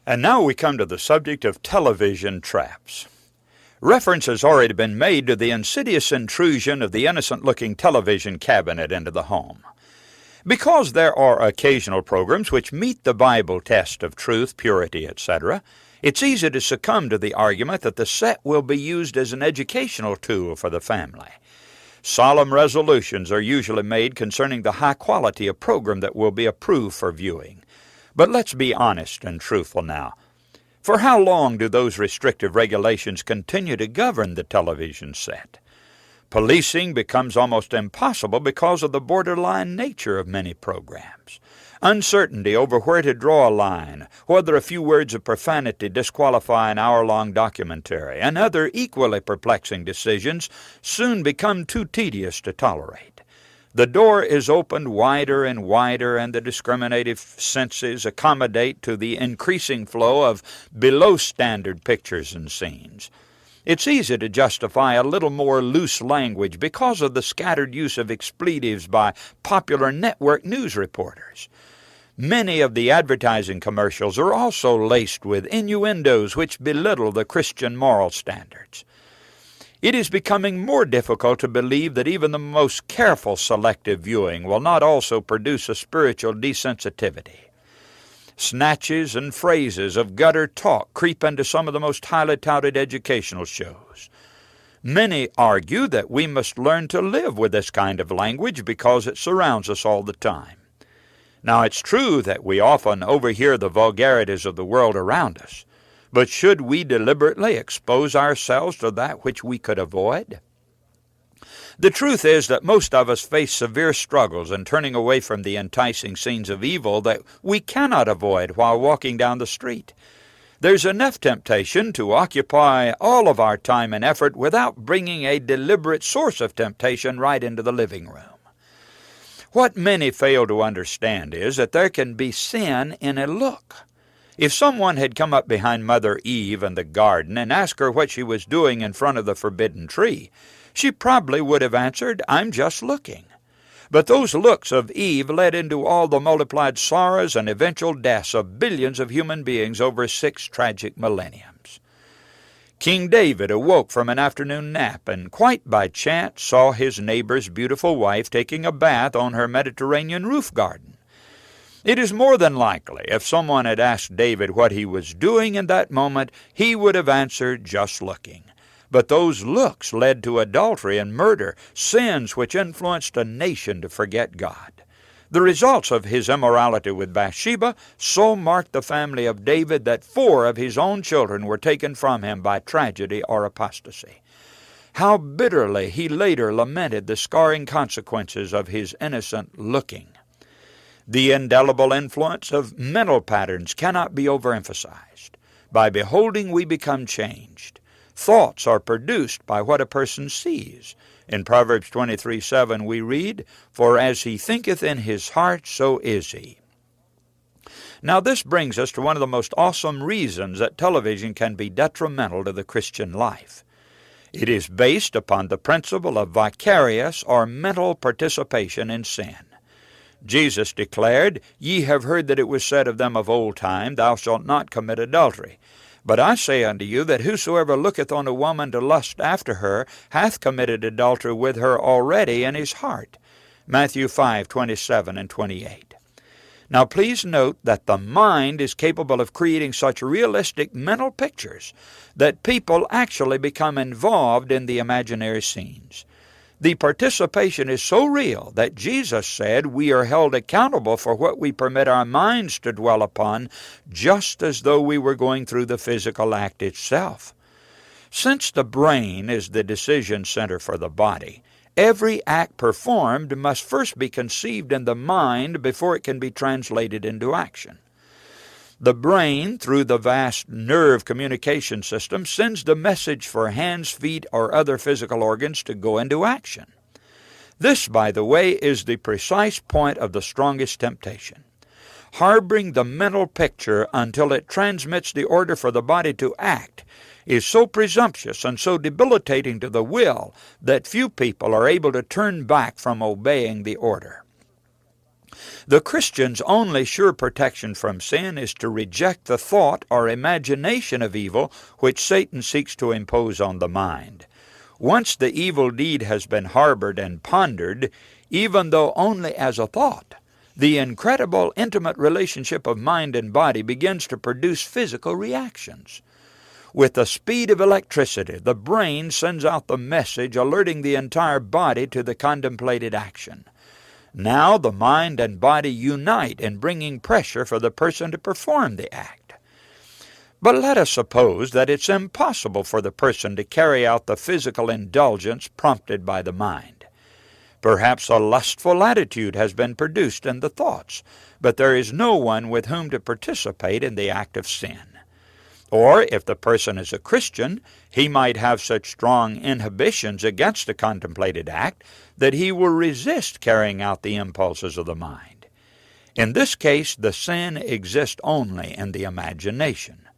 And now we come to the subject of television traps. Reference has already been made to the insidious intrusion of the innocent-looking television cabinet into the home. Because there are occasional programs which meet the Bible test of truth, purity, etc., it's easy to succumb to the argument that the set will be used as an educational tool for the family. Solemn resolutions are usually made concerning the high quality of program that will be approved for viewing. But let's be honest and truthful now. For how long do those restrictive regulations continue to govern the television set? Policing becomes almost impossible because of the borderline nature of many programs. Uncertainty over where to draw a line, whether a few words of profanity disqualify an hour-long documentary, and other equally perplexing decisions soon become too tedious to tolerate. The door is opened wider and wider, and the discriminative senses accommodate to the increasing flow of below-standard pictures and scenes. It's easy to justify a little more loose language because of the scattered use of expletives by popular network news reporters. Many of the advertising commercials are also laced with innuendos which belittle the Christian moral standards. It is becoming more difficult to believe that even the most careful selective viewing will not also produce a spiritual desensitivity. Snatches and phrases of gutter talk creep into some of the most highly touted educational shows. Many argue that we must learn to live with this kind of language because it surrounds us all the time. Now, it's true that we often overhear the vulgarities of the world around us, but should we deliberately expose ourselves to that which we could avoid? The truth is that most of us face severe struggles in turning away from the enticing scenes of evil that we cannot avoid while walking down the street. There's enough temptation to occupy all of our time and effort without bringing a deliberate source of temptation right into the living room. What many fail to understand is that there can be sin in a look. If someone had come up behind Mother Eve in the garden and asked her what she was doing in front of the forbidden tree, she probably would have answered, "I'm just looking." But those looks of Eve led into all the multiplied sorrows and eventual deaths of billions of human beings over 6 tragic millenniums. King David awoke from an afternoon nap and quite by chance saw his neighbor's beautiful wife taking a bath on her Mediterranean roof garden. It is more than likely, if someone had asked David what he was doing in that moment, he would have answered, "Just looking." But those looks led to adultery and murder, sins which influenced a nation to forget God. The results of his immorality with Bathsheba so marked the family of David that 4 of his own children were taken from him by tragedy or apostasy. How bitterly he later lamented the scarring consequences of his innocent looking. The indelible influence of mental patterns cannot be overemphasized. By beholding, we become changed. Thoughts are produced by what a person sees. In Proverbs 23:7 we read, "For as he thinketh in his heart, so is he." Now this brings us to one of the most awesome reasons that television can be detrimental to the Christian life. It is based upon the principle of vicarious or mental participation in sin. Jesus declared, "Ye have heard that it was said of them of old time, Thou shalt not commit adultery. But I say unto you that whosoever looketh on a woman to lust after her hath committed adultery with her already in his heart." Matthew 5:27 and 28. Now please note that the mind is capable of creating such realistic mental pictures that people actually become involved in the imaginary scenes. The participation is so real that Jesus said we are held accountable for what we permit our minds to dwell upon, just as though we were going through the physical act itself. Since the brain is the decision center for the body, every act performed must first be conceived in the mind before it can be translated into action. The brain, through the vast nerve communication system, sends the message for hands, feet, or other physical organs to go into action. This, by the way, is the precise point of the strongest temptation. Harboring the mental picture until it transmits the order for the body to act is so presumptuous and so debilitating to the will that few people are able to turn back from obeying the order. The Christian's only sure protection from sin is to reject the thought or imagination of evil which Satan seeks to impose on the mind. Once the evil deed has been harbored and pondered, even though only as a thought, the incredible intimate relationship of mind and body begins to produce physical reactions. With the speed of electricity, the brain sends out the message alerting the entire body to the contemplated action. Now the mind and body unite in bringing pressure for the person to perform the act. But let us suppose that it's impossible for the person to carry out the physical indulgence prompted by the mind. Perhaps a lustful attitude has been produced in the thoughts, but there is no one with whom to participate in the act of sin. Or, if the person is a Christian, he might have such strong inhibitions against the contemplated act that he will resist carrying out the impulses of the mind. In this case, the sin exists only in the imagination.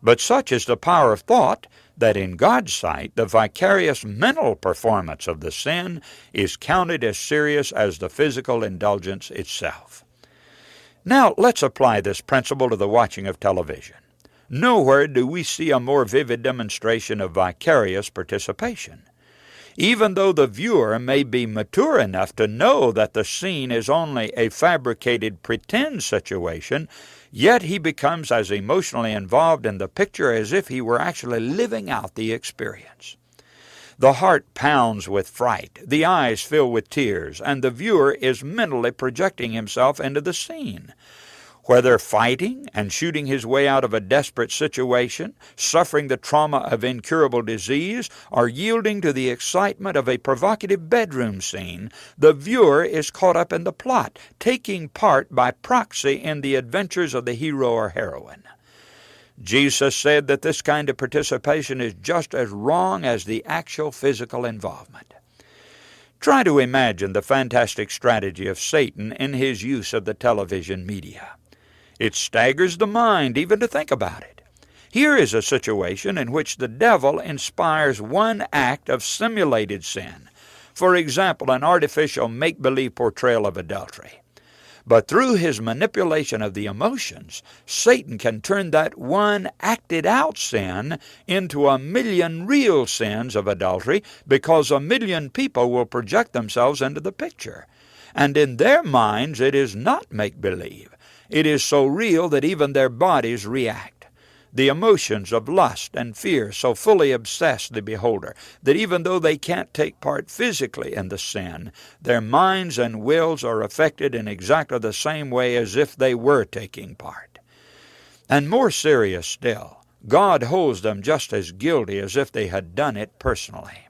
But such is the power of thought that in God's sight the vicarious mental performance of the sin is counted as serious as the physical indulgence itself. Now let's apply this principle to the watching of television. Nowhere do we see a more vivid demonstration of vicarious participation. Even though the viewer may be mature enough to know that the scene is only a fabricated pretend situation, yet he becomes as emotionally involved in the picture as if he were actually living out the experience. The heart pounds with fright, the eyes fill with tears, and the viewer is mentally projecting himself into the scene. Whether fighting and shooting his way out of a desperate situation, suffering the trauma of incurable disease, or yielding to the excitement of a provocative bedroom scene, the viewer is caught up in the plot, taking part by proxy in the adventures of the hero or heroine. Jesus said that this kind of participation is just as wrong as the actual physical involvement. Try to imagine the fantastic strategy of Satan in his use of the television media. It staggers the mind even to think about it. Here is a situation in which the devil inspires one act of simulated sin, for example, an artificial make-believe portrayal of adultery. But through his manipulation of the emotions, Satan can turn that one acted-out sin into 1,000,000 real sins of adultery, because 1,000,000 people will project themselves into the picture. And in their minds it is not make-believe. It is so real that even their bodies react. The emotions of lust and fear so fully obsess the beholder that even though they can't take part physically in the sin, their minds and wills are affected in exactly the same way as if they were taking part. And more serious still, God holds them just as guilty as if they had done it personally.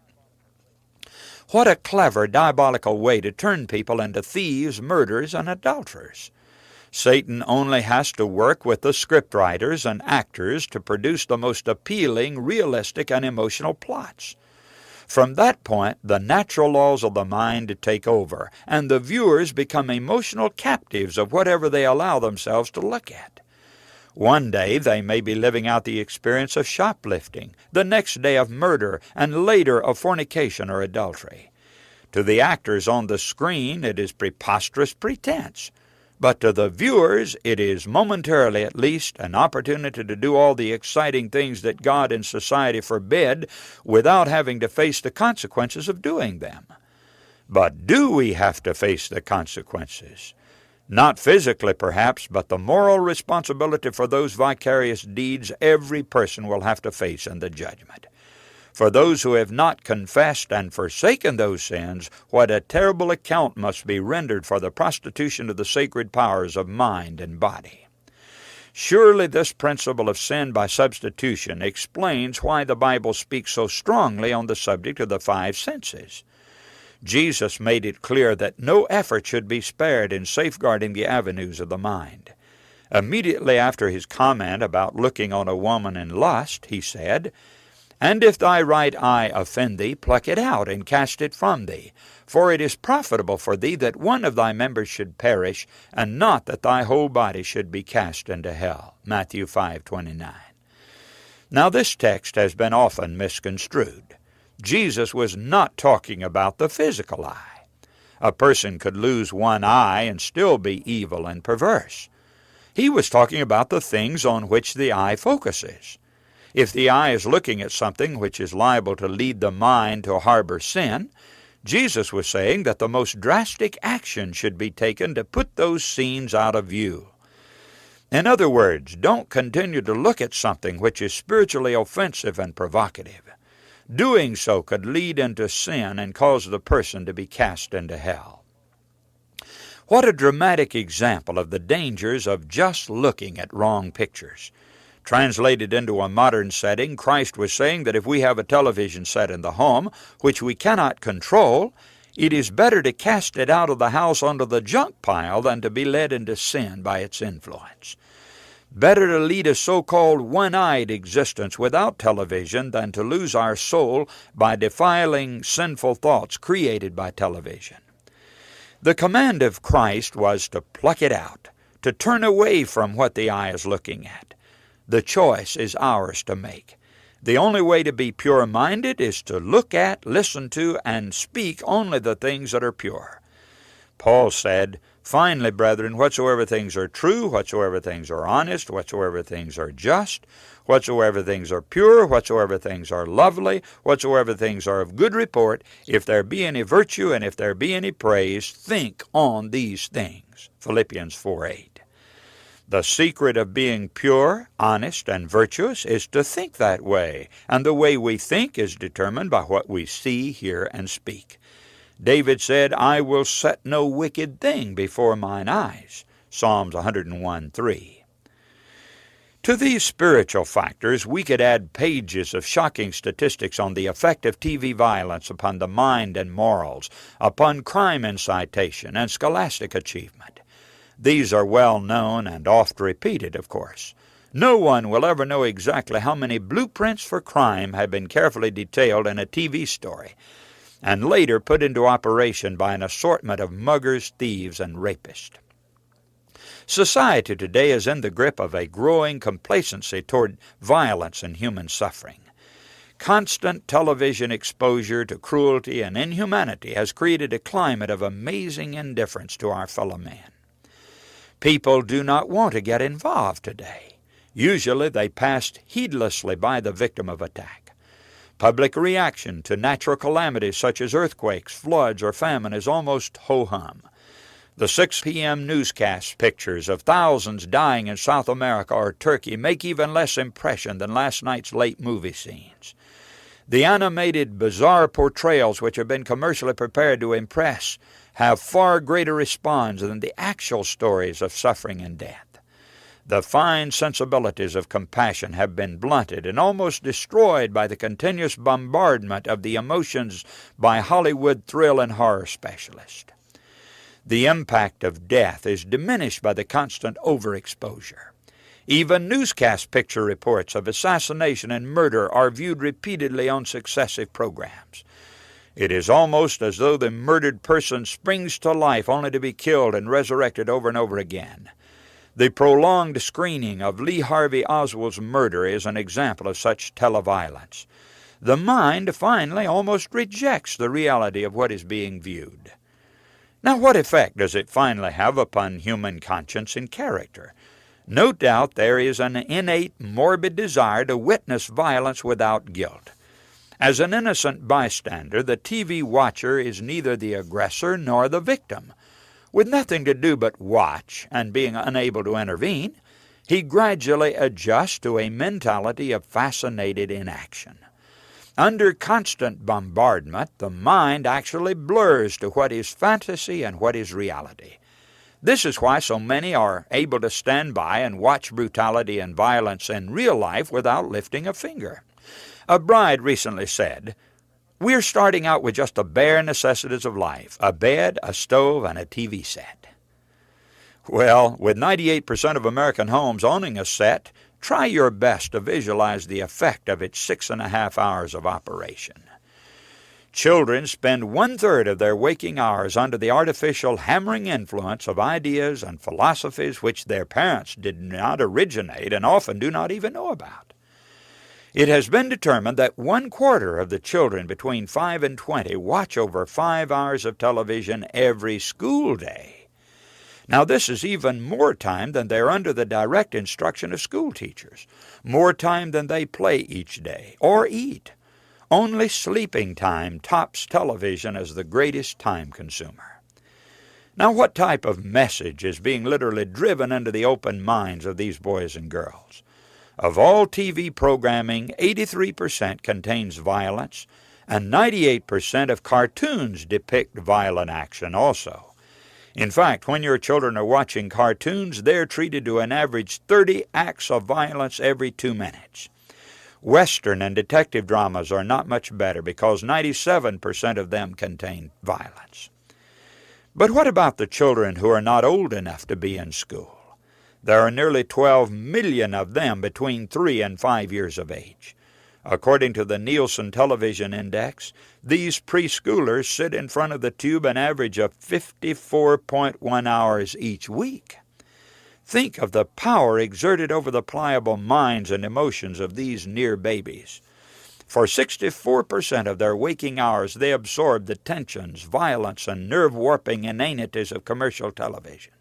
What a clever, diabolical way to turn people into thieves, murderers, and adulterers. Satan only has to work with the scriptwriters and actors to produce the most appealing, realistic, and emotional plots. From that point, the natural laws of the mind take over, and the viewers become emotional captives of whatever they allow themselves to look at. One day they may be living out the experience of shoplifting, the next day of murder, and later of fornication or adultery. To the actors on the screen it is preposterous pretense. But to the viewers, it is, momentarily at least, an opportunity to do all the exciting things that God and society forbid without having to face the consequences of doing them. But do we have to face the consequences? Not physically, perhaps, but the moral responsibility for those vicarious deeds every person will have to face in the judgment. For those who have not confessed and forsaken those sins, what a terrible account must be rendered for the prostitution of the sacred powers of mind and body. Surely this principle of sin by substitution explains why the Bible speaks so strongly on the subject of the five senses. Jesus made it clear that no effort should be spared in safeguarding the avenues of the mind. Immediately after his comment about looking on a woman in lust, he said, "And if thy right eye offend thee, pluck it out, and cast it from thee. For it is profitable for thee that one of thy members should perish, and not that thy whole body should be cast into hell." Matthew 5:29. Now this text has been often misconstrued. Jesus was not talking about the physical eye. A person could lose one eye and still be evil and perverse. He was talking about the things on which the eye focuses. If the eye is looking at something which is liable to lead the mind to harbor sin, Jesus was saying that the most drastic action should be taken to put those scenes out of view. In other words, don't continue to look at something which is spiritually offensive and provocative. Doing so could lead into sin and cause the person to be cast into hell. What a dramatic example of the dangers of just looking at wrong pictures. Translated into a modern setting, Christ was saying that if we have a television set in the home, which we cannot control, it is better to cast it out of the house onto the junk pile than to be led into sin by its influence. Better to lead a so-called one-eyed existence without television than to lose our soul by defiling sinful thoughts created by television. The command of Christ was to pluck it out, to turn away from what the eye is looking at. The choice is ours to make. The only way to be pure-minded is to look at, listen to, and speak only the things that are pure. Paul said, "Finally, brethren, whatsoever things are true, whatsoever things are honest, whatsoever things are just, whatsoever things are pure, whatsoever things are lovely, whatsoever things are of good report, if there be any virtue and if there be any praise, think on these things." Philippians 4:8. The secret of being pure, honest, and virtuous is to think that way, and the way we think is determined by what we see, hear, and speak. David said, "I will set no wicked thing before mine eyes." Psalms 101:3. To these spiritual factors, we could add pages of shocking statistics on the effect of TV violence upon the mind and morals, upon crime incitation, and scholastic achievement. These are well known and oft repeated, of course. No one will ever know exactly how many blueprints for crime have been carefully detailed in a TV story, and later put into operation by an assortment of muggers, thieves, and rapists. Society today is in the grip of a growing complacency toward violence and human suffering. Constant television exposure to cruelty and inhumanity has created a climate of amazing indifference to our fellow man. People do not want to get involved today. Usually they pass heedlessly by the victim of attack. Public reaction to natural calamities such as earthquakes, floods, or famine is almost ho-hum. The 6 p.m. newscast pictures of thousands dying in South America or Turkey make even less impression than last night's late movie scenes. The animated, bizarre portrayals which have been commercially prepared to impress have far greater response than the actual stories of suffering and death. The fine sensibilities of compassion have been blunted and almost destroyed by the continuous bombardment of the emotions by Hollywood thrill and horror specialists. The impact of death is diminished by the constant overexposure. Even newscast picture reports of assassination and murder are viewed repeatedly on successive programs. It is almost as though the murdered person springs to life only to be killed and resurrected over and over again. The prolonged screening of Lee Harvey Oswald's murder is an example of such televiolence. The mind finally almost rejects the reality of what is being viewed. Now, what effect does it finally have upon human conscience and character? No doubt there is an innate morbid desire to witness violence without guilt. As an innocent bystander, the TV watcher is neither the aggressor nor the victim. With nothing to do but watch and being unable to intervene, he gradually adjusts to a mentality of fascinated inaction. Under constant bombardment, the mind actually blurs to what is fantasy and what is reality. This is why so many are able to stand by and watch brutality and violence in real life without lifting a finger. A bride recently said, "We're starting out with just the bare necessities of life, a bed, a stove, and a TV set." Well, with 98% of American homes owning a set, try your best to visualize the effect of its 6.5 hours of operation. Children spend 1/3 of their waking hours under the artificial hammering influence of ideas and philosophies which their parents did not originate and often do not even know about. It has been determined that 1/4 of the children between 5 and 20 watch over 5 hours of television every school day. Now, this is even more time than they're under the direct instruction of school teachers, more time than they play each day or eat. Only sleeping time tops television as the greatest time consumer. Now, what type of message is being literally driven into the open minds of these boys and girls? Of all TV programming, 83% contains violence, and 98% of cartoons depict violent action also. In fact, when your children are watching cartoons, they're treated to an average 30 acts of violence every 2 minutes. Western and detective dramas are not much better because 97% of them contain violence. But what about the children who are not old enough to be in school? There are nearly 12 million of them between 3 and 5 years of age. According to the Nielsen Television Index, these preschoolers sit in front of the tube an average of 54.1 hours each week. Think of the power exerted over the pliable minds and emotions of these near babies. For 64% of their waking hours, they absorb the tensions, violence, and nerve-warping inanities of commercial television.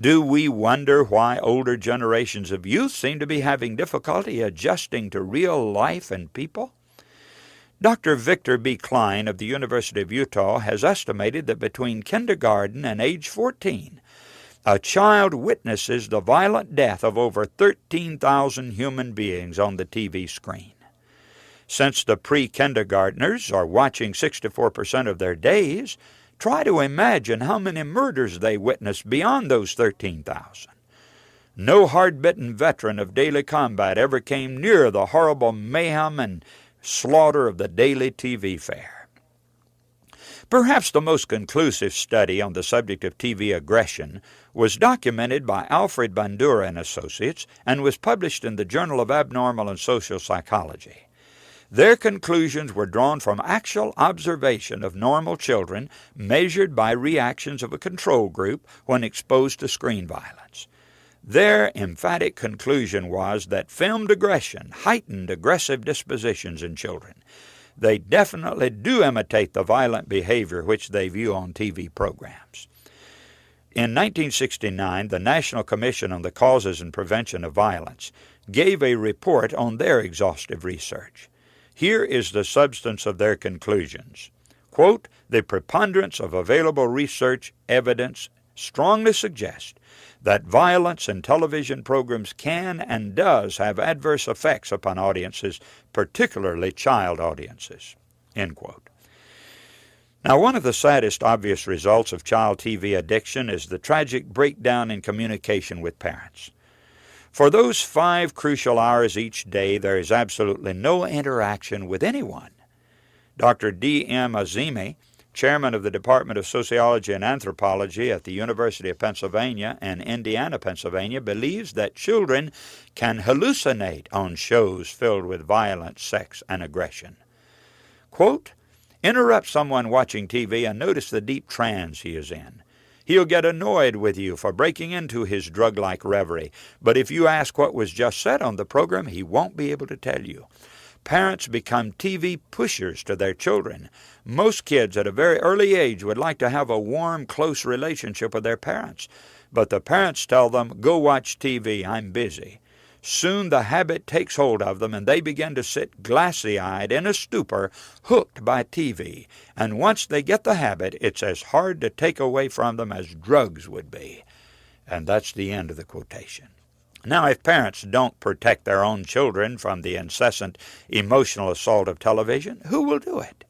Do we wonder why older generations of youth seem to be having difficulty adjusting to real life and people? Dr. Victor B. Klein of the University of Utah has estimated that between kindergarten and age 14, a child witnesses the violent death of over 13,000 human beings on the TV screen. Since the pre-kindergartners are watching 64% of their days, try to imagine how many murders they witnessed beyond those 13,000. No hard-bitten veteran of daily combat ever came near the horrible mayhem and slaughter of the daily TV fare. Perhaps the most conclusive study on the subject of TV aggression was documented by Alfred Bandura and Associates and was published in the Journal of Abnormal and Social Psychology. Their conclusions were drawn from actual observation of normal children measured by reactions of a control group when exposed to screen violence. Their emphatic conclusion was that filmed aggression heightened aggressive dispositions in children. They definitely do imitate the violent behavior which they view on TV programs. In 1969, the National Commission on the Causes and Prevention of Violence gave a report on their exhaustive research. Here is the substance of their conclusions. Quote, "The preponderance of available research evidence strongly suggests that violence in television programs can and does have adverse effects upon audiences, particularly child audiences." End quote. Now, one of the saddest obvious results of child TV addiction is the tragic breakdown in communication with parents. For those 5 crucial hours each day, there is absolutely no interaction with anyone. Dr. D.M. Azimi, chairman of the Department of Sociology and Anthropology at the University of Pennsylvania and Indiana, Pennsylvania, believes that children can hallucinate on shows filled with violence, sex, and aggression. Quote, "Interrupt someone watching TV and notice the deep trance he is in. He'll get annoyed with you for breaking into his drug-like reverie, but if you ask what was just said on the program, he won't be able to tell you. Parents become TV pushers to their children. Most kids at a very early age would like to have a warm, close relationship with their parents, but the parents tell them, 'Go watch TV, I'm busy.' Soon the habit takes hold of them, and they begin to sit glassy-eyed in a stupor, hooked by TV. And once they get the habit, it's as hard to take away from them as drugs would be." And that's the end of the quotation. Now, if parents don't protect their own children from the incessant emotional assault of television, who will do it?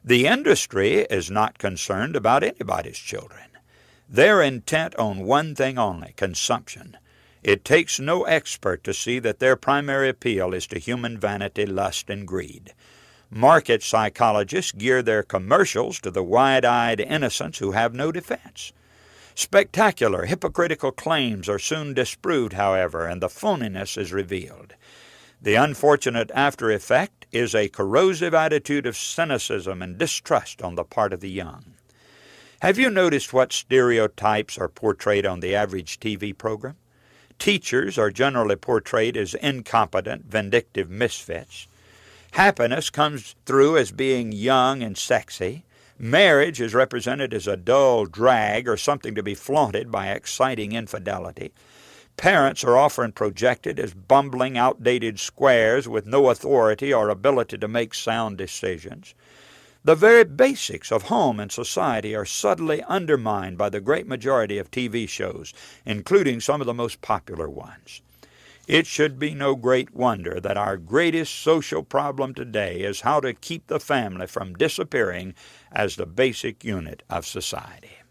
The industry is not concerned about anybody's children. They're intent on one thing only, consumption. It takes no expert to see that their primary appeal is to human vanity, lust, and greed. Market psychologists gear their commercials to the wide-eyed innocents who have no defense. Spectacular, hypocritical claims are soon disproved, however, and the phoniness is revealed. The unfortunate after effect is a corrosive attitude of cynicism and distrust on the part of the young. Have you noticed what stereotypes are portrayed on the average TV program? Teachers are generally portrayed as incompetent, vindictive misfits. Happiness comes through as being young and sexy. Marriage is represented as a dull drag or something to be flaunted by exciting infidelity. Parents are often projected as bumbling, outdated squares with no authority or ability to make sound decisions. The very basics of home and society are subtly undermined by the great majority of TV shows, including some of the most popular ones. It should be no great wonder that our greatest social problem today is how to keep the family from disappearing as the basic unit of society.